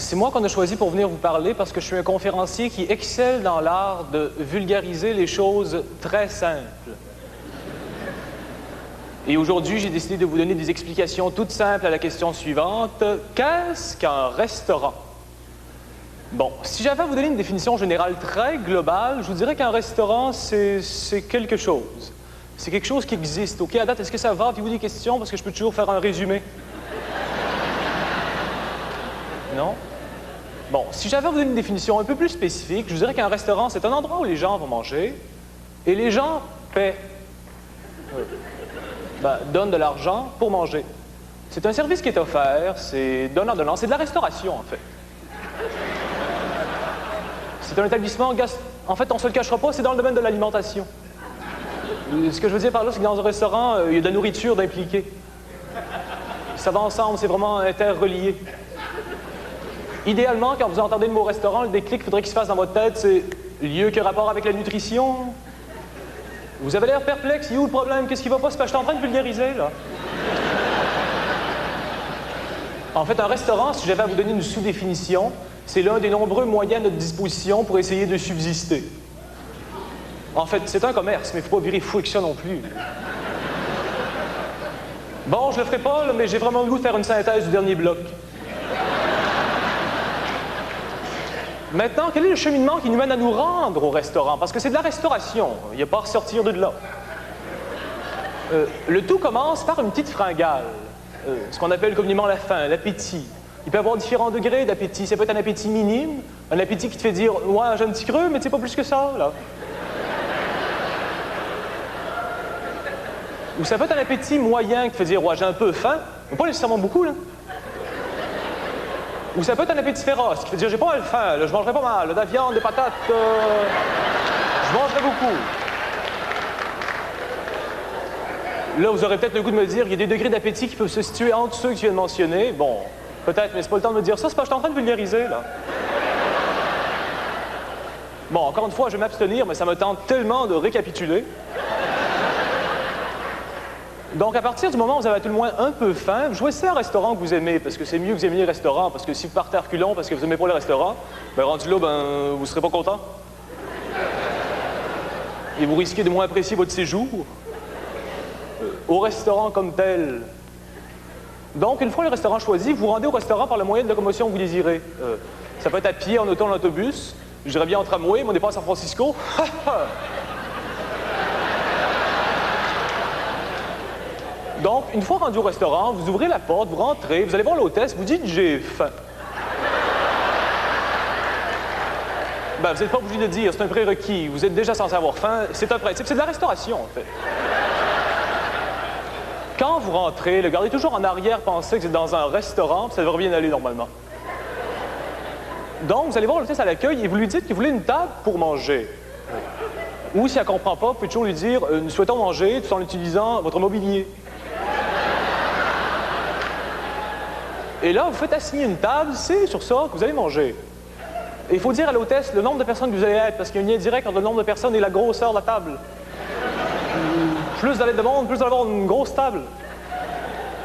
C'est moi qu'on a choisi pour venir vous parler parce que je suis un conférencier qui excelle dans l'art de vulgariser les choses très simples. Et aujourd'hui, j'ai décidé de vous donner des explications toutes simples à la question suivante. Qu'est-ce qu'un restaurant? Bon, si j'avais à vous donner une définition générale très globale, je vous dirais qu'un restaurant, c'est quelque chose. C'est quelque chose qui existe. OK, à date, est-ce que ça va? Avez-vous des questions? Parce que je peux toujours faire un résumé. Non? Bon, si j'avais à vous donner une définition un peu plus spécifique, je vous dirais qu'un restaurant, c'est un endroit où les gens vont manger et les gens paient. Oui. Donnent de l'argent pour manger. C'est un service qui est offert, c'est donnant-donnant, c'est de la restauration, en fait. C'est un établissement En fait, on se le cachera pas, c'est dans le domaine de l'alimentation. Ce que je veux dire par là, c'est que dans un restaurant, il y a de la nourriture d'impliquée. Ça va ensemble, c'est vraiment interrelié. Idéalement, quand vous entendez le mot restaurant, le déclic qu'il faudrait qu'il se fasse dans votre tête, c'est lieu qui a rapport avec la nutrition. Vous avez l'air perplexe, il est où le problème? Qu'est-ce qui va pas? C'est parce que je suis en train de vulgariser, là. En fait, un restaurant, si j'avais à vous donner une sous-définition, c'est l'un des nombreux moyens à notre disposition pour essayer de subsister. En fait, c'est un commerce, mais il ne faut pas virer fou avec ça non plus. Bon, je le ferai pas, là, mais j'ai vraiment le goût de faire une synthèse du dernier bloc. Maintenant, quel est le cheminement qui nous mène à nous rendre au restaurant? Parce que c'est de la restauration, il n'y a pas à ressortir de là. Le tout commence par une petite fringale, ce qu'on appelle communément la faim, l'appétit. Il peut y avoir différents degrés d'appétit. Ça peut être un appétit minime, un appétit qui te fait dire « Ouais, j'ai un petit creux, mais c'est pas plus que ça, là. » Ou ça peut être un appétit moyen qui te fait dire « Ouais, j'ai un peu faim, mais pas nécessairement beaucoup, là. » Ou ça peut être un appétit féroce qui fait dire « J'ai pas mal faim, là, je mangerai pas mal, de la viande, des patates, je mangerai beaucoup. » Là, vous aurez peut-être le goût de me dire qu'il y a des degrés d'appétit qui peuvent se situer entre ceux que je viens de mentionner. Bon, peut-être, mais c'est pas le temps de me dire ça, c'est parce que je suis en train de vulgariser, là. Bon, encore une fois, je vais m'abstenir, mais ça me tente tellement de récapituler. Donc, à partir du moment où vous avez à tout le moins un peu faim, vous choisissez un restaurant que vous aimez, parce que c'est mieux que vous aimiez les restaurants, parce que si vous partez à reculons parce que vous n'aimez pas les restaurants, rendu là, vous serez pas content. Et vous risquez de moins apprécier votre séjour au restaurant comme tel. Donc, une fois le restaurant choisi, vous vous rendez au restaurant par le moyen de locomotion que vous désirez. Ça peut être à pied, en auto, en autobus. Je dirais bien en tramway, mais on n'est pas à San Francisco. Donc, une fois rendu au restaurant, vous ouvrez la porte, vous rentrez, vous allez voir l'hôtesse, vous dites « J'ai faim ». Vous n'êtes pas obligé de le dire, c'est un prérequis. Vous êtes déjà censé avoir faim. C'est un principe, c'est de la restauration, en fait. Quand vous rentrez, le gardez toujours en arrière-pensée que vous êtes dans un restaurant, puis ça devrait bien aller normalement. Donc, vous allez voir l'hôtesse à l'accueil et vous lui dites que vous voulez une table pour manger. Ou, si elle ne comprend pas, vous pouvez toujours lui dire « Nous souhaitons manger tout en utilisant votre mobilier ». Et là, vous faites assigner une table, c'est sur ça que vous allez manger. Et il faut dire à l'hôtesse le nombre de personnes que vous allez être, parce qu'il y a un lien direct entre le nombre de personnes et la grosseur de la table. Plus vous allez de monde, plus vous allez avoir une grosse table.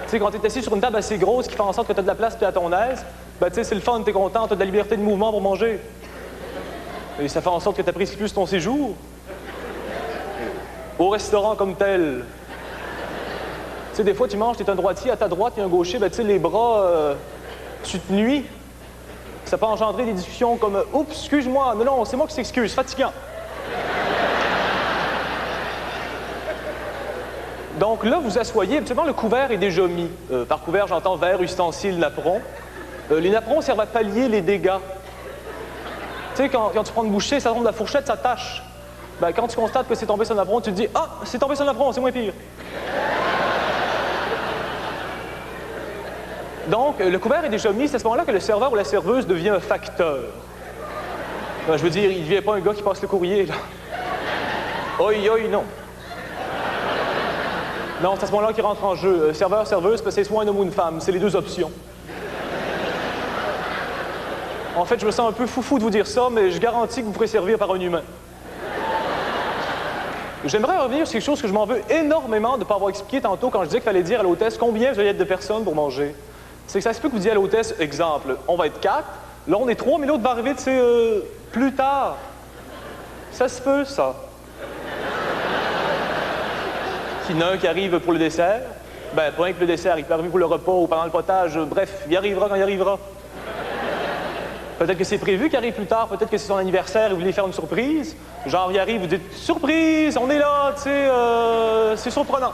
Tu sais, quand tu es assis sur une table assez grosse qui fait en sorte que tu as de la place et tu es à ton aise, tu sais, c'est le fun, tu es content, tu as de la liberté de mouvement pour manger. Et ça fait en sorte que tu apprécies plus ton séjour. Au restaurant comme tel. Tu sais, des fois, tu manges, tu es un droitier, à ta droite, il y a un gaucher, tu sais, les bras, tu te nuis. Ça peut engendrer des discussions comme « Oups, excuse-moi, non, c'est moi qui s'excuse, fatigant. » Donc là, vous asseyez, habituellement, le couvert est déjà mis. Par couvert, j'entends verre, ustensile, napperon. Les napperons servent à pallier les dégâts. Tu sais, quand tu prends une bouchée, ça tombe de la fourchette, ça tâche. Quand tu constates que c'est tombé sur le napperon, tu te dis « Ah, c'est tombé sur le napperon, c'est moins pire. » Donc, le couvert est déjà mis, c'est à ce moment-là que le serveur ou la serveuse devient un facteur. Je veux dire, il ne devient pas un gars qui passe le courrier, là. Oi, non. Non, c'est à ce moment-là qu'il rentre en jeu. Serveur, serveuse, c'est soit un homme ou une femme, c'est les deux options. En fait, je me sens un peu foufou de vous dire ça, mais je garantis que vous pourrez servir par un humain. J'aimerais revenir sur quelque chose que je m'en veux énormément de ne pas avoir expliqué tantôt quand je disais qu'il fallait dire à l'hôtesse combien vous allez être de personnes pour manger. C'est que ça se peut que vous disiez à l'hôtesse, exemple, on va être 4, Là, on est 3, mais l'autre va arriver, tu sais, plus tard. Ça se peut, ça. Il y en a un qui arrive pour le dessert. Ben, pas rien que le dessert, il peut arriver pour le repas ou pendant le potage. Bref, il arrivera quand il arrivera. Peut-être que c'est prévu qu'il arrive plus tard, peut-être que c'est son anniversaire et vous voulez faire une surprise. Genre, il arrive, vous dites « Surprise, on est là, tu sais, c'est surprenant. »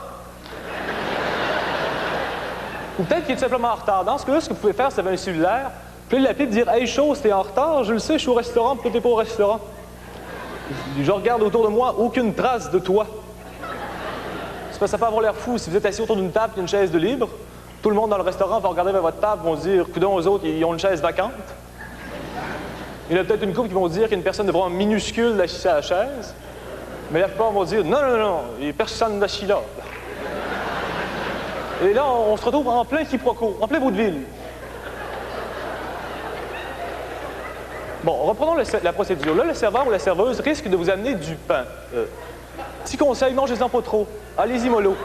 Ou peut-être qu'il est tout simplement en retard. Dans ce cas-là, ce que vous pouvez faire, c'est avoir un cellulaire, puis l'appeler et dire « Hey, chose, t'es en retard, je le sais, je suis au restaurant, puis toi, t'es pas au restaurant. » Je regarde autour de moi, aucune trace de toi. C'est parce que ça peut avoir l'air fou. Si vous êtes assis autour d'une table et une chaise de libre, tout le monde dans le restaurant va regarder vers votre table, vont se dire « Coudonc, aux autres, ils ont une chaise vacante. » Il y en a peut-être une couple qui vont dire qu'il y a une personne de vraiment minuscule assise à la chaise. Mais la plupart vont dire « Non, non, non, il n'y a personne assis là. » Et là, on se retrouve en plein quiproquo, en plein vaudeville. Bon, reprenons la procédure. Là, le serveur ou la serveuse risque de vous amener du pain. Petit conseil, mangez-en pas trop. Allez-y mollo.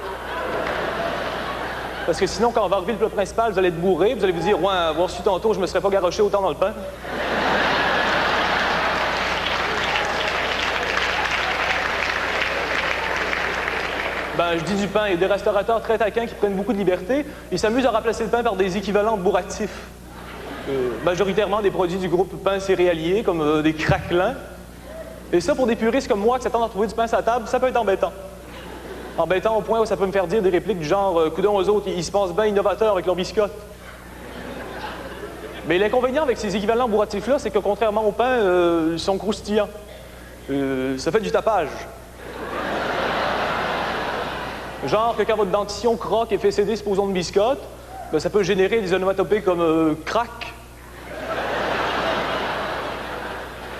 Parce que sinon, quand on va arriver le plat principal, vous allez être bourré, vous allez vous dire « Ouais, avoir su tantôt, je me serais pas garoché autant dans le pain. » Ben, je dis du pain. Il y a des restaurateurs très taquins qui prennent beaucoup de liberté. Ils s'amusent à remplacer le pain par des équivalents bourratifs. Majoritairement des produits du groupe pain céréalier, comme des craquelins. Et ça, pour des puristes comme moi qui s'attendent à trouver du pain sur la table, ça peut être embêtant. Embêtant au point où ça peut me faire dire des répliques du genre « Coudonc, aux autres, ils se pensent bien innovateurs avec leurs biscottes. » Mais l'inconvénient avec ces équivalents bourratifs-là, c'est que contrairement au pain, ils sont croustillants. Ça fait du tapage. Genre que quand votre dentition croque et fait céder supposons de biscotte, ben, ça peut générer des onomatopées comme crack.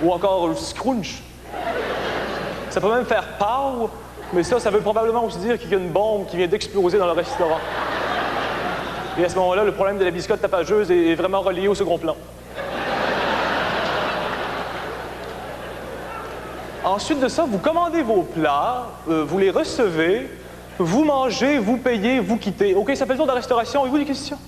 Ou encore scrunch. Ça peut même faire pow, mais ça veut probablement aussi dire qu'il y a une bombe qui vient d'exploser dans le restaurant. Et à ce moment-là, le problème de la biscotte tapageuse est vraiment relié au second plan. Ensuite de ça, vous commandez vos plats, vous les recevez, vous mangez, vous payez, vous quittez. OK, ça fait le tour de la restauration. Avez-vous des questions?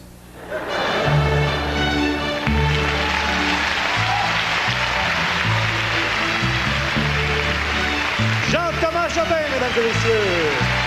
Jean-Thomas Jobin, mesdames et messieurs.